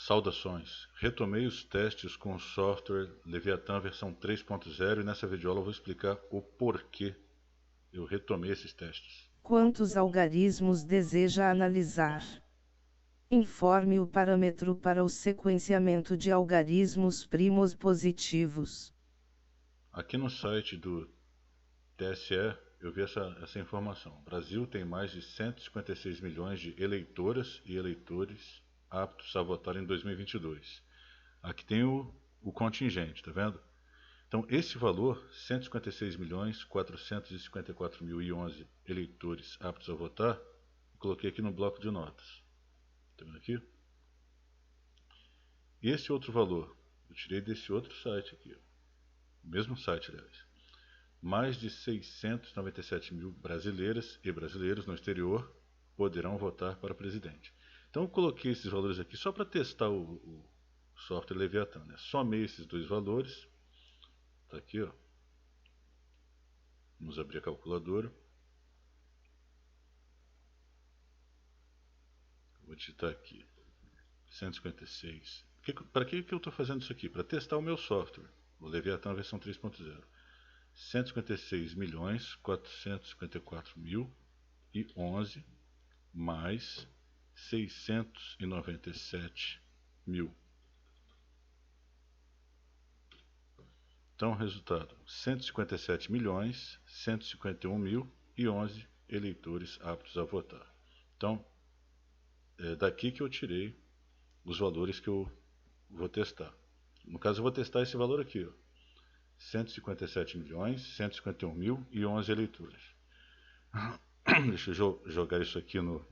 Saudações! Retomei os testes com o software Leviathan versão 3.0 e nessa videoaula eu vou explicar o porquê eu retomei esses testes. Quantos algarismos deseja analisar? Informe o parâmetro para o sequenciamento de algarismos primos positivos. Aqui no site do TSE eu vi essa informação. O Brasil tem mais de 156 milhões de eleitoras e eleitores aptos a votar em 2022. Aqui tem o contingente, tá vendo? Então, esse valor, 156.454.011 eleitores aptos a votar, eu coloquei aqui no bloco de notas. Está vendo aqui? E esse outro valor, eu tirei desse outro site aqui, o mesmo site, aliás. Mais de 697 mil brasileiras e brasileiros no exterior poderão votar para presidente. Então, eu coloquei esses valores aqui só para testar o software Leviathan, né? Somei esses dois valores. Está aqui, ó. Vamos abrir a calculadora. Vou digitar aqui 156. Para que eu estou fazendo isso aqui? Para testar o meu software, o Leviathan versão 3.0. 156.454.011 mais 697 mil. Então, resultado: 157.151.011 eleitores aptos a votar. Então, é daqui que eu tirei os valores que eu vou testar. No caso, eu vou testar esse valor aqui, ó. 157.151.011 eleitores. Deixa eu jogar isso aqui no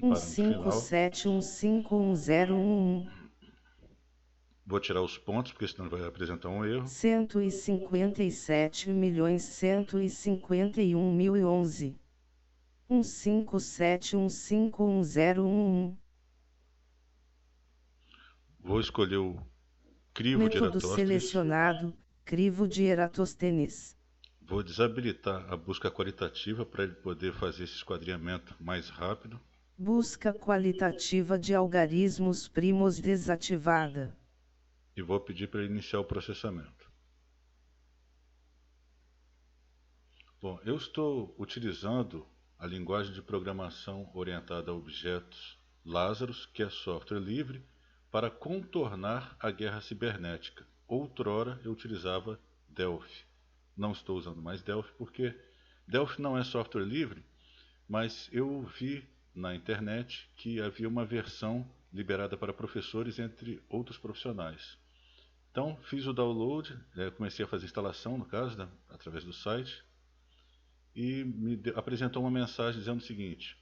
parâmetro final. 157151011. Vou tirar os pontos, porque senão vai apresentar um erro. 157.151.011. 157151011. Vou escolher o crivo de Método Eratóstenes. selecionado, crivo de Eratóstenes. Vou desabilitar a busca qualitativa para ele poder fazer esse esquadrinhamento mais rápido. Busca qualitativa de algarismos primos desativada. E vou pedir para ele iniciar o processamento. Bom, eu estou utilizando a linguagem de programação orientada a objetos Lazarus, que é software livre, para contornar a guerra cibernética. Outrora eu utilizava Delphi. Não estou usando mais Delphi porque Delphi não é software livre, mas eu vi na internet que havia uma versão liberada para professores entre outros profissionais. Então fiz o download, comecei a fazer a instalação, no caso, né, através do site, e apresentou uma mensagem dizendo o seguinte: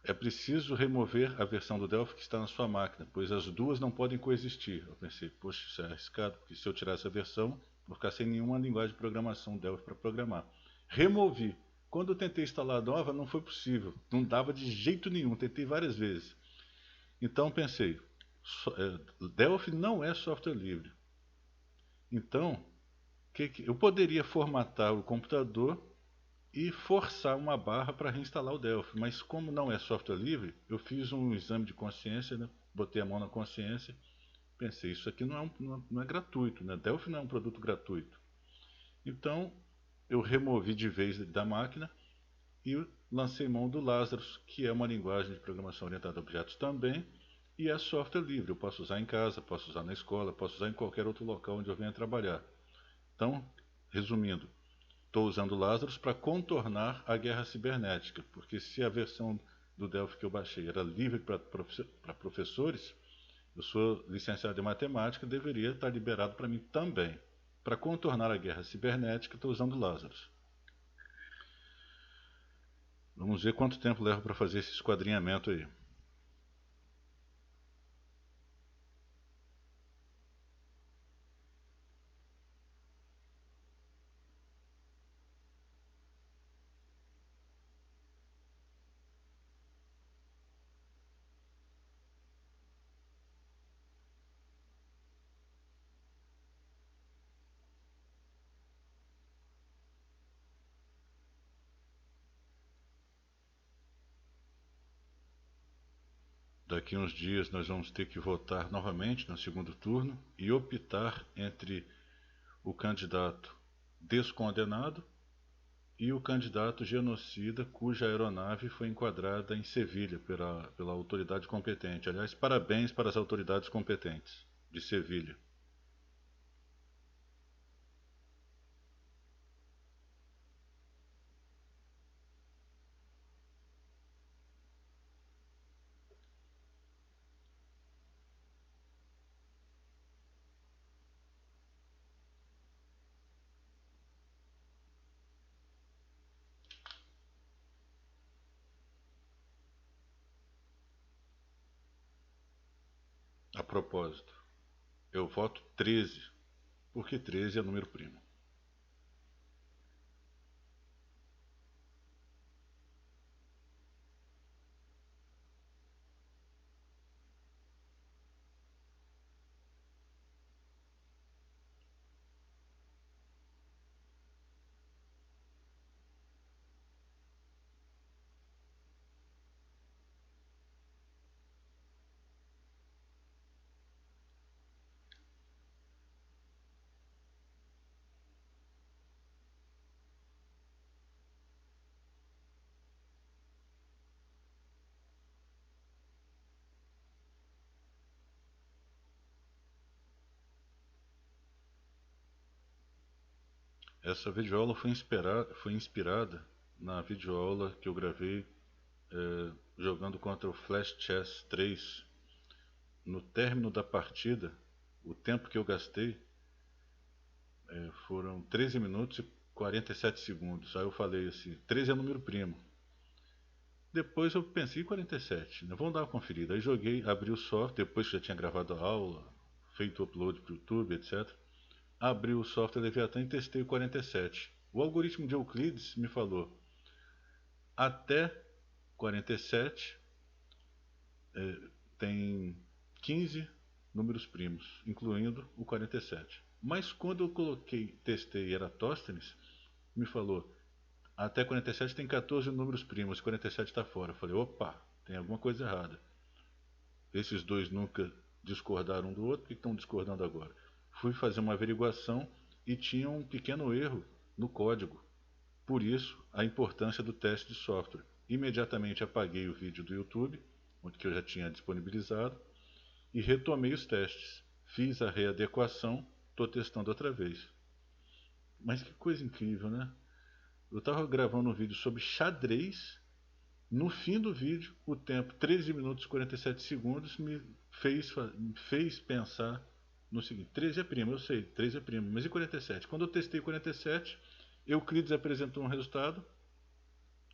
é preciso remover a versão do Delphi que está na sua máquina, pois as duas não podem coexistir. Eu pensei, poxa, isso é arriscado, porque se eu tirar essa versão, vou ficar sem nenhuma linguagem de programação Delphi para programar. Removi. Quando eu tentei instalar a nova, não foi possível. Não dava de jeito nenhum, tentei várias vezes. Então pensei, Delphi não é software livre. Então, eu poderia formatar o computador e forçar uma barra para reinstalar o Delphi, mas como não é software livre, eu fiz um exame de consciência, né? Botei a mão na consciência, pensei, isso aqui não é gratuito, né? Delphi não é um produto gratuito. Então, eu removi de vez da máquina e lancei mão do Lazarus, que é uma linguagem de programação orientada a objetos também, e é software livre, eu posso usar em casa, posso usar na escola, posso usar em qualquer outro local onde eu venha trabalhar. Então, resumindo, estou usando o Lazarus para contornar a guerra cibernética, porque se a versão do Delphi que eu baixei era livre para professores, eu sou licenciado em matemática, deveria estar liberado para mim também. Para contornar a guerra cibernética, estou usando o Lazarus. Vamos ver quanto tempo leva para fazer esse esquadrinhamento aí. Daqui uns dias nós vamos ter que votar novamente no segundo turno e optar entre o candidato descondenado e o candidato genocida cuja aeronave foi enquadrada em Sevilha pela autoridade competente. Aliás, parabéns para as autoridades competentes de Sevilha. A propósito, eu voto 13, porque 13 é número primo. Essa videoaula foi inspirada na videoaula que eu gravei jogando contra o Flash Chess 3. No término da partida, o tempo que eu gastei foram 13 minutos e 47 segundos. Aí eu falei assim, 13 é número primo. Depois eu pensei em 47, né? Vamos dar uma conferida. Aí joguei, abri o software, depois que já tinha gravado a aula, feito o upload para o YouTube, etc. Abri o software Leviathan e testei o 47. O algoritmo de Euclides me falou, até 47 tem 15 números primos, incluindo o 47. Mas quando eu testei Eratóstenes, me falou, até 47 tem 14 números primos, 47 está fora. Eu falei, opa, tem alguma coisa errada. Esses dois nunca discordaram um do outro, por que estão discordando agora? Fui fazer uma averiguação e tinha um pequeno erro no código. Por isso, a importância do teste de software. Imediatamente apaguei o vídeo do YouTube, onde que eu já tinha disponibilizado, e retomei os testes. Fiz a readequação, estou testando outra vez. Mas que coisa incrível, né? Eu estava gravando um vídeo sobre xadrez. No fim do vídeo, o tempo 13 minutos e 47 segundos me fez pensar no seguinte: 13 é primo, eu sei, 13 é primo, mas e 47? Quando eu testei 47, Euclides apresentou um resultado,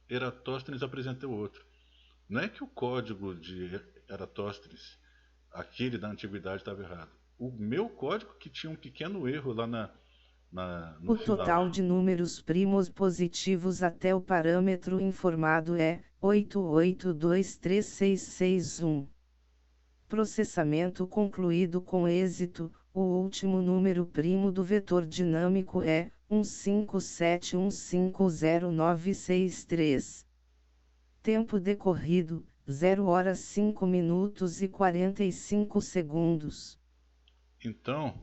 Eratóstenes apresentou outro. Não é que o código de Eratóstenes, aquele da antiguidade, estava errado. O meu código que tinha um pequeno erro lá no O final. total de números primos positivos até o parâmetro informado é 8823661. Processamento concluído com êxito. O último número primo do vetor dinâmico é 157150963. Tempo decorrido: 0 horas 5 minutos e 45 segundos. Então,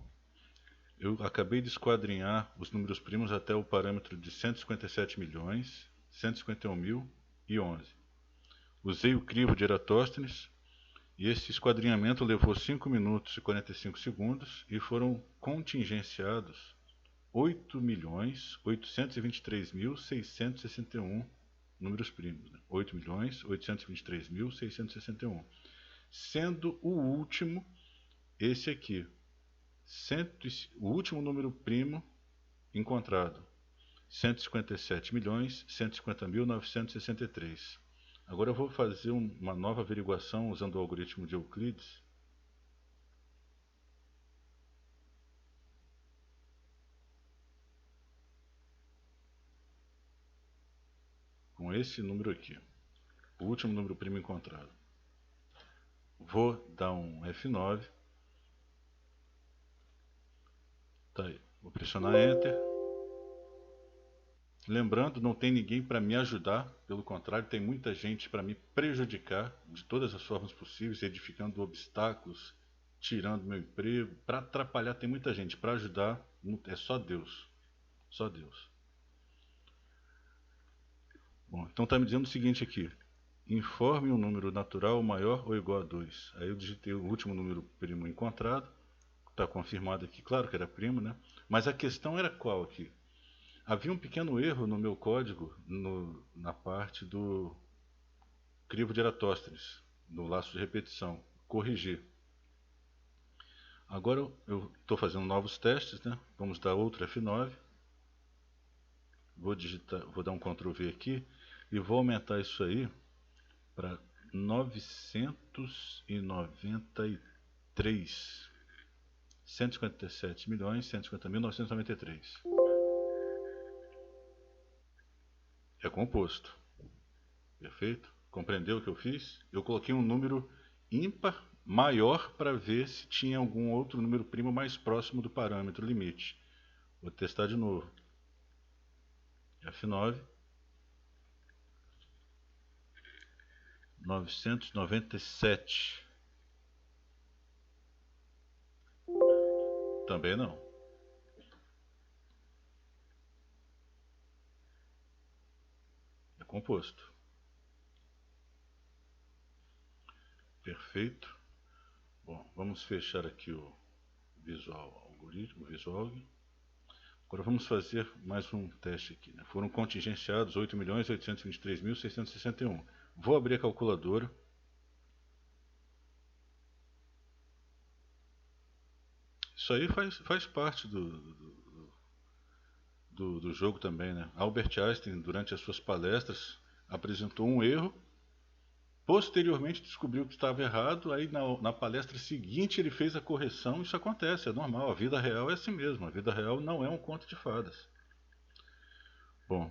eu acabei de esquadrinhar os números primos até o parâmetro de 157 milhões, 151 mil e 11. Usei o crivo de Eratóstenes e esse esquadrinhamento levou 5 minutos e 45 segundos e foram contingenciados 8.823.661 números primos. 8.823.661. Sendo o último esse aqui. O último número primo encontrado, 157.150.963. Agora eu vou fazer uma nova averiguação usando o algoritmo de Euclides. Com esse número aqui, o último número primo encontrado. Vou dar um F9. Tá aí. Vou pressionar Enter. Lembrando, não tem ninguém para me ajudar, pelo contrário, tem muita gente para me prejudicar de todas as formas possíveis, edificando obstáculos, tirando meu emprego, para atrapalhar tem muita gente, para ajudar é só Deus, só Deus. Bom, então está me dizendo o seguinte aqui: informe um número natural maior ou igual a 2. Aí eu digitei o último número primo encontrado, está confirmado aqui, claro que era primo, né? Mas a questão era qual aqui? Havia um pequeno erro no meu código na parte do crivo de Eratóstenes, no laço de repetição. Corrigir. Agora eu estou fazendo novos testes, né? Vamos dar outro F9. Vou dar um Ctrl V aqui e vou aumentar isso aí para 993. 157.150.993. É composto. Perfeito? Compreendeu o que eu fiz? Eu coloquei um número ímpar maior para ver se tinha algum outro número primo mais próximo do parâmetro limite. Vou testar de novo. F9. 997. Também não. É composto. Perfeito. Bom, vamos fechar aqui o visual algoritmo, o visual. Agora vamos fazer mais um teste aqui, né? Foram contingenciados 8.823.661. Vou abrir a calculadora. Isso aí faz parte do jogo também, né? Albert Einstein, durante as suas palestras, apresentou um erro. Posteriormente descobriu que estava errado, aí na palestra seguinte ele fez a correção. Isso acontece, é normal, a vida real é assim mesmo, a vida real não é um conto de fadas. Bom,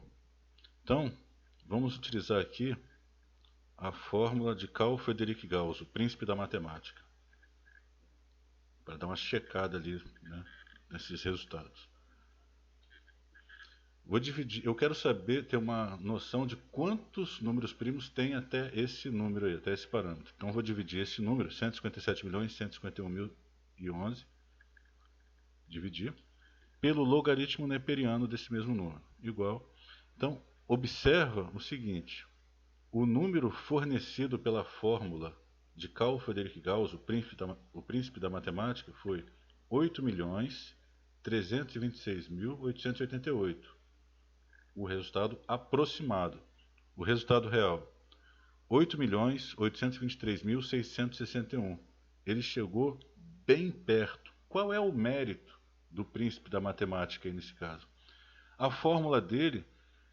então vamos utilizar aqui a fórmula de Carl Friedrich Gauss, o príncipe da matemática, para dar uma checada ali, né, nesses resultados. Vou dividir, eu quero saber, ter uma noção de quantos números primos tem até esse número aí, até esse parâmetro. Então vou dividir esse número, 157.151.011, dividir, pelo logaritmo neperiano desse mesmo número, igual. Então, observa o seguinte: o número fornecido pela fórmula de Carl Friedrich Gauss, o príncipe da matemática, foi 8.326.888. O resultado aproximado. O resultado real: 8.823.661. Ele chegou bem perto. Qual é o mérito do príncipe da matemática aí nesse caso? A fórmula dele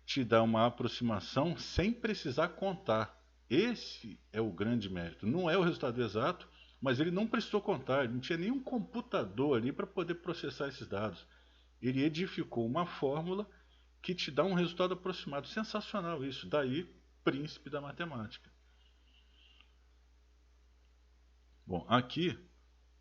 te dá uma aproximação sem precisar contar. Esse é o grande mérito. Não é o resultado exato, mas ele não precisou contar. Ele não tinha nenhum computador ali para poder processar esses dados. Ele edificou uma fórmula que te dá um resultado aproximado. Sensacional isso. Daí, príncipe da matemática. Bom, aqui,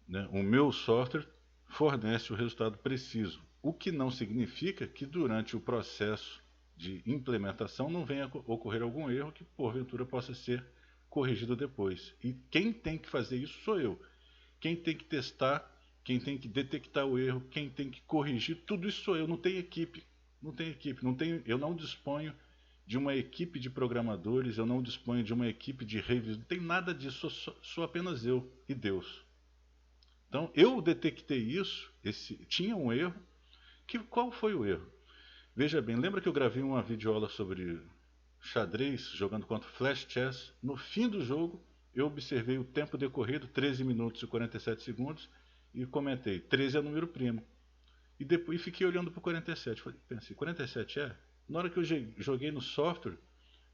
né, o meu software fornece o resultado preciso, o que não significa que durante o processo de implementação não venha ocorrer algum erro que porventura possa ser corrigido depois. E quem tem que fazer isso sou eu. Quem tem que testar, quem tem que detectar o erro, quem tem que corrigir, tudo isso sou eu. Não tem equipe. Não tem equipe. Eu não disponho de uma equipe de programadores, eu não disponho de uma equipe de reviews, não tem nada disso, sou apenas eu e Deus. Então eu detectei isso, tinha um erro. Qual foi o erro? Veja bem, lembra que eu gravei uma videoaula sobre xadrez, jogando contra Flash Chess? No fim do jogo, eu observei o tempo decorrido, 13 minutos e 47 segundos, e comentei, 13 é número primo. E depois fiquei olhando para o 47, pensei, 47 é? Na hora que eu joguei no software,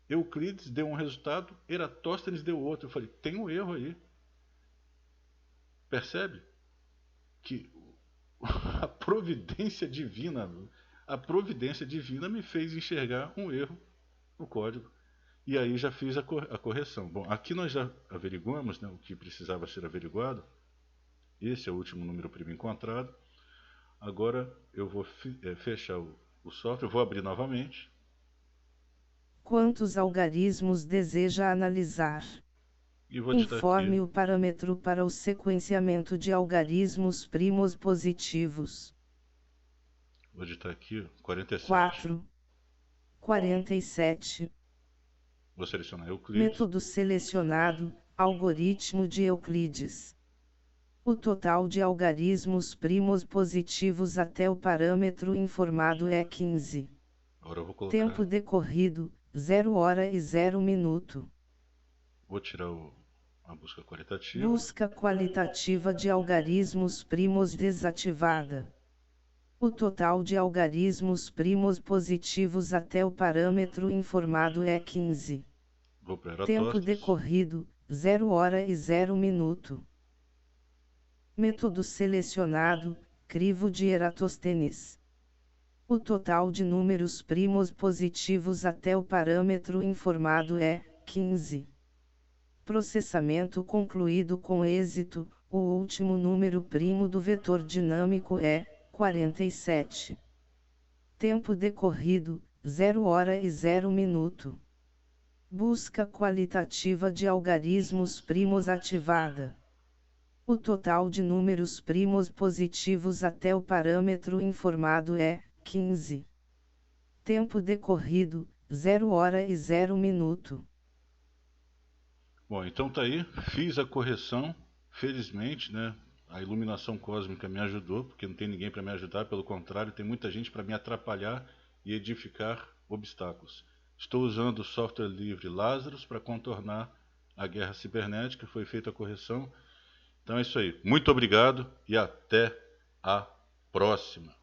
Euclides deu um resultado, Eratóstenes deu outro. Eu falei, tem um erro aí. Percebe? Que a providência divina me fez enxergar um erro no código. E aí já fiz a correção. Bom, aqui nós já averiguamos, né, o que precisava ser averiguado. Esse é o último número primo encontrado. Agora eu vou fechar o software, vou abrir novamente. Quantos algarismos deseja analisar? E vou digitar Informe aqui. o parâmetro para o sequenciamento de algarismos primos positivos. Vou digitar aqui 47. 4. 47. Vou selecionar Euclides. Método selecionado, algoritmo de Euclides. O total de algarismos primos positivos até o parâmetro informado é 15. Agora eu vou colocar. Tempo decorrido, 0 hora e 0 minuto. Vou tirar a busca qualitativa. Busca qualitativa de algarismos primos desativada. O total de algarismos primos positivos até o parâmetro informado é 15. Vou para Tempo Eratosthenes. decorrido, 0 hora e 0 minuto. Método selecionado, crivo de Eratosthenes. O total de números primos positivos até o parâmetro informado é 15. Processamento concluído com êxito, o último número primo do vetor dinâmico é 47. Tempo decorrido, 0 hora e 0 minuto. Busca qualitativa de algarismos primos ativada. O total de números primos positivos até o parâmetro informado é 15. Tempo decorrido, 0 hora e 0 minuto. Bom, então tá aí. Fiz a correção. Felizmente, né? A iluminação cósmica me ajudou, porque não tem ninguém para me ajudar. Pelo contrário, tem muita gente para me atrapalhar e edificar obstáculos. Estou usando o software livre Lazarus para contornar a guerra cibernética. Foi feita a correção. Então é isso aí. Muito obrigado e até a próxima.